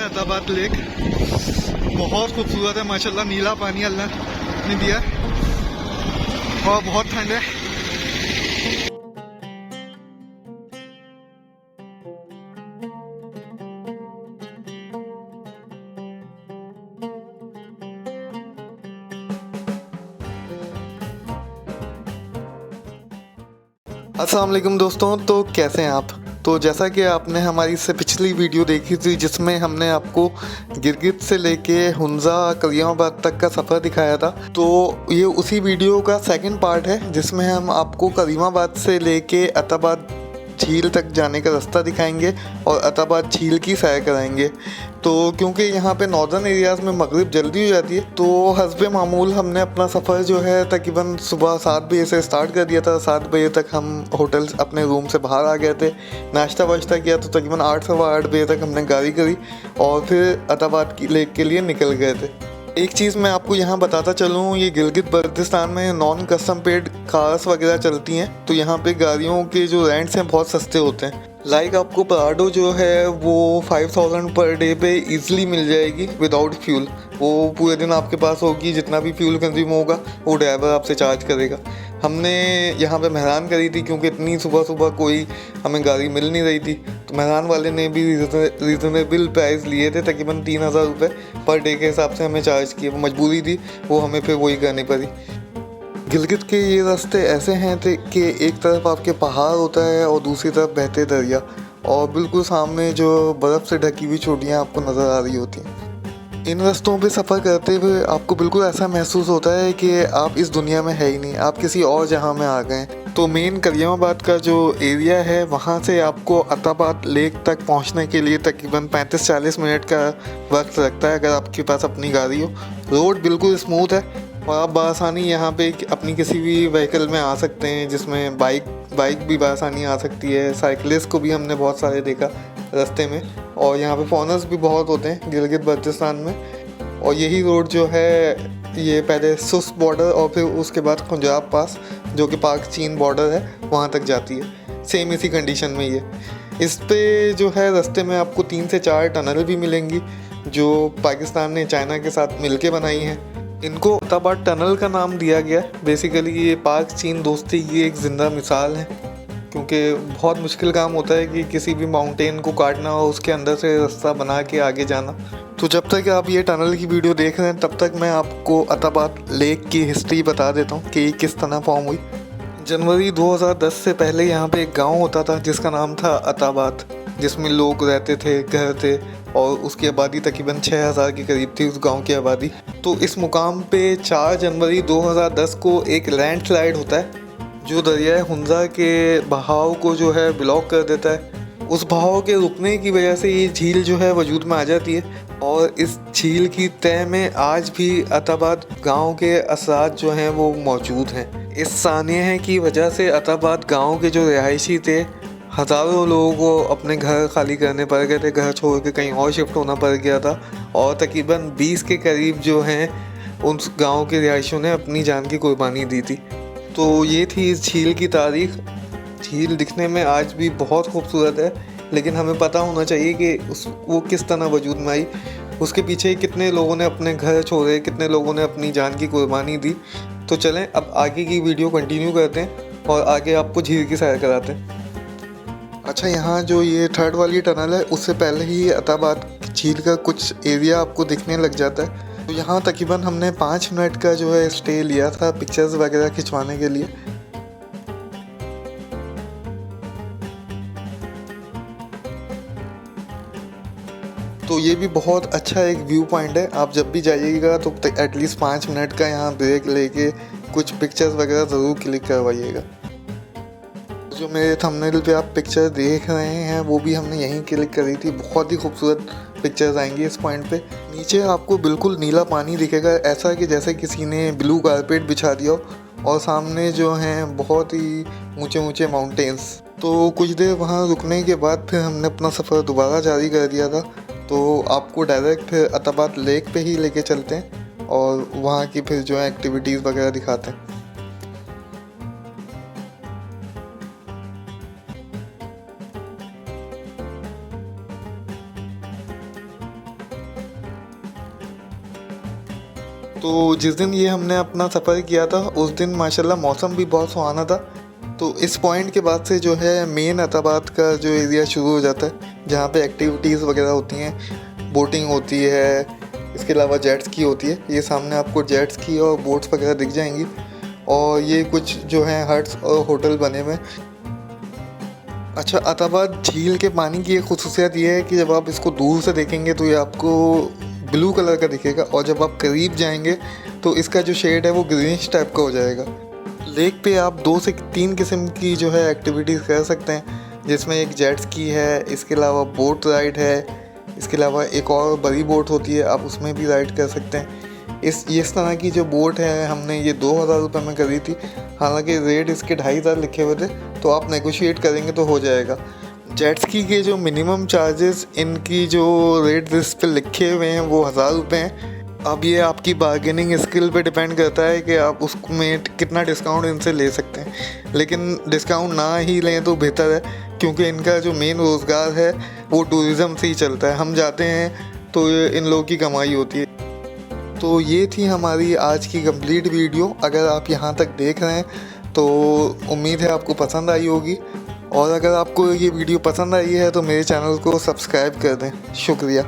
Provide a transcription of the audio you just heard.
है अताबाद लेक। बहुत खूबसूरत है माशाल्लाह, नीला पानी अल्लाह ने दिया और बहुत ठंड है। अस्सलाम वालेकुम दोस्तों, तो कैसे हैं आप? तो जैसा कि आपने हमारी इससे पिछली वीडियो देखी थी जिसमें हमने आपको गिरगित से लेके हुंजा कलियाबाद तक का सफ़र दिखाया था, तो ये उसी वीडियो का सेकंड पार्ट है जिसमें हम आपको करीमाबाद से लेके अताबाद झील तक जाने का रास्ता दिखाएंगे और अताबाद झील की सैर कराएंगे। तो क्योंकि यहाँ पे नॉर्दर्न एरियाज़ में मगरिब जल्दी हो जाती है, तो हस्बे मामूल हमने अपना सफ़र जो है तकरीबन सुबह 7 बजे से स्टार्ट कर दिया था। 7 बजे तक हम होटल अपने रूम से बाहर आ गए थे, नाश्ता वाश्ता किया, तो तकरीबन 8 सवा 8 बजे तक हमने गाड़ी करी और फिर अताबाद की लेक के लिए निकल गए थे। एक चीज़ मैं आपको यहाँ बताता चलूँ, ये गिलगित बल्तिस्तान में नॉन कस्टम पेड कार्स वगैरह चलती हैं, तो यहाँ पे गाड़ियों के जो रेंट्स हैं बहुत सस्ते होते हैं। लाइक आपको पराडो जो है वो 5000 पर डे पे इजीली मिल जाएगी विदाउट फ्यूल। वो पूरे दिन आपके पास होगी, जितना भी फ्यूल कंज्यूम होगा वो ड्राइवर आपसे चार्ज करेगा। हमने यहाँ पे मेहरान करी थी क्योंकि इतनी सुबह सुबह कोई हमें गाड़ी मिल नहीं रही थी, तो मेहरान वाले ने भी रीज़नेबल प्राइस लिए थे, तकरीबन 3000 रुपये पर डे के हिसाब से हमें चार्ज किए। वो मजबूरी थी, वो हमें फिर वही करनी पड़ी। गिलगित के ये रास्ते ऐसे हैं कि एक तरफ आपके पहाड़ होता है और दूसरी तरफ बहते दरिया, और बिल्कुल सामने जो बर्फ़ से ढकी हुई चोटियाँ आपको नज़र आ रही होती हैं। इन रास्तों पे सफ़र करते हुए आपको बिल्कुल ऐसा महसूस होता है कि आप इस दुनिया में है ही नहीं, आप किसी और जहां में आ गए हैं। तो मेन कलियाबाद का जो एरिया है वहां से आपको अताबाद लेक तक पहुंचने के लिए तकरीबन 35-40 मिनट का वक्त लगता है अगर आपके पास अपनी गाड़ी हो। रोड बिल्कुल स्मूथ है और आप बआसानी यहाँ पे अपनी किसी भी व्हीकल में आ सकते हैं, जिसमें बाइक भी बआसानी आ सकती है। साइकिलिस्ट को भी हमने बहुत सारे देखा रास्ते में, और यहाँ पे फॉरेनर्स भी बहुत होते हैं गिलगित बल्तिस्तान में। और यही रोड जो है ये पहले सुस्त बॉर्डर और फिर उसके बाद पंजाब पास जो कि पाक चीन बॉर्डर है वहाँ तक जाती है। सेम इसी कंडीशन में ये इस पे जो है रास्ते में आपको 3 से 4 टनल भी मिलेंगी जो पाकिस्तान ने चाइना के साथ मिलके बनाई हैं। इनको अताबाद टनल का नाम दिया गया है। बेसिकली ये पाक चीन दोस्ती की एक ज़िंदा मिसाल है, क्योंकि बहुत मुश्किल काम होता है कि किसी भी माउंटेन को काटना और उसके अंदर से रास्ता बना के आगे जाना। तो जब तक आप ये टनल की वीडियो देख रहे हैं तब तक मैं आपको अताबाद लेक की हिस्ट्री बता देता हूँ कि किस तरह फॉर्म हुई। जनवरी 2010 से पहले यहाँ पे एक गांव होता था जिसका नाम था अताबाद, जिसमें लोग रहते थे, घर थे, और उसकी आबादी तकरीबन 6000 के करीब थी उस गांव की आबादी। तो इस मुकाम पे 4 जनवरी 2010 को एक लैंडस्लाइड होता है जो दरिया हुंजा के बहाव को जो है ब्लॉक कर देता है। उस बहाव के रुकने की वजह से ये झील जो है वजूद में आ जाती है, और इस झील की तह में आज भी अताबाद गांव के असरात जो हैं वो मौजूद हैं। इस सानिया की वजह से अताबाद गांव के जो रिहायशी थे, हज़ारों लोगों को अपने घर खाली करने पड़ गए थे, घर छोड़ के कहीं और शिफ्ट होना पड़ गया था, और तकरीबन 20 के करीब जो हैं उस गाँव के रिहायशियों ने अपनी जान की कुर्बानी दी थी। तो ये थी इस झील की तारीख। झील दिखने में आज भी बहुत खूबसूरत है, लेकिन हमें पता होना चाहिए कि वो किस तरह वजूद में आई, उसके पीछे कितने लोगों ने अपने घर छोड़े, कितने लोगों ने अपनी जान की कुर्बानी दी। तो चलें अब आगे की वीडियो कंटिन्यू करते हैं और आगे आपको झील की सैर कराते हैं। अच्छा, यहाँ जो ये थर्ड वाली टनल है उससे पहले ही अताबाद झील का कुछ एरिया आपको दिखने लग जाता है। तो यहाँ तकरीबन हमने 5 मिनट का जो है स्टे लिया था पिक्चर्स वगैरह खिंचवाने के लिए। तो ये भी बहुत अच्छा एक व्यू पॉइंट है। आप जब भी जाइएगा तो एटलीस्ट 5 मिनट का यहाँ ब्रेक लेके कुछ पिक्चर्स वगैरह ज़रूर क्लिक करवाइएगा। जो मेरे थंबनेल पे आप पिक्चर देख रहे हैं वो भी हमने यहीं क्लिक करी थी। बहुत ही खूबसूरत पिक्चर्स आएंगी इस पॉइंट पे। नीचे आपको बिल्कुल नीला पानी दिखेगा, ऐसा कि जैसे किसी ने ब्लू कारपेट बिछा दिया हो, और सामने जो हैं बहुत ही ऊंचे ऊंचे माउंटेन्स। तो कुछ देर वहाँ रुकने के बाद फिर हमने अपना सफ़र दोबारा जारी कर दिया था। तो आपको डायरेक्ट फिर अताबाद लेक पे ही लेके चलते हैं और वहाँ की फिर जो है एक्टिविटीज़ वगैरह दिखाते हैं। तो जिस दिन ये हमने अपना सफ़र किया था उस दिन माशाल्लाह मौसम भी बहुत सुहाना था। तो इस पॉइंट के बाद से जो है मेन अताबाद का जो एरिया शुरू हो जाता है, जहाँ पे एक्टिविटीज़ वगैरह होती हैं, बोटिंग होती है, इसके अलावा जेट स्की होती है। ये सामने आपको जेट स्की और बोट्स वगैरह दिख जाएंगी। और ये कुछ जो हैं हट्स और होटल बने हुए। अच्छा, अताबाद झील के पानी की एक खुसूसियत ये है कि जब आप इसको दूर से देखेंगे तो ये आपको ब्लू कलर का दिखेगा, और जब आप करीब जाएंगे तो इसका जो शेड है वो ग्रीनिश टाइप का हो जाएगा। लेक पे आप 2 से 3 किस्म की जो है एक्टिविटीज़ कर सकते हैं, जिसमें एक जेट स्की है, इसके अलावा बोट राइड है, इसके अलावा एक और बड़ी बोट होती है, आप उसमें भी राइड कर सकते हैं। इस तरह की जो बोट है हमने ये 2000 रुपये में करी थी। हालांकि रेट इसके 2500 लिखे हुए थे, तो आप नेगोशिएट करेंगे तो हो जाएगा। जेट स्की के जो मिनिमम चार्जेस इनकी जो रेट इस पर लिखे हुए हैं वो 1000 रुपये हैं। अब ये आपकी बार्गेनिंग स्किल पे डिपेंड करता है कि आप उसमें कितना डिस्काउंट इनसे ले सकते हैं, लेकिन डिस्काउंट ना ही लें तो बेहतर है, क्योंकि इनका जो मेन रोज़गार है वो टूरिज़म से ही चलता है। हम जाते हैं तो इन लोगों की कमाई होती है। तो ये थी हमारी आज की कंप्लीट वीडियो। अगर आप यहाँ तक देख रहे हैं तो उम्मीद है आपको पसंद आई होगी, और अगर आपको ये वीडियो पसंद आई है तो मेरे चैनल को सब्सक्राइब कर दें। शुक्रिया।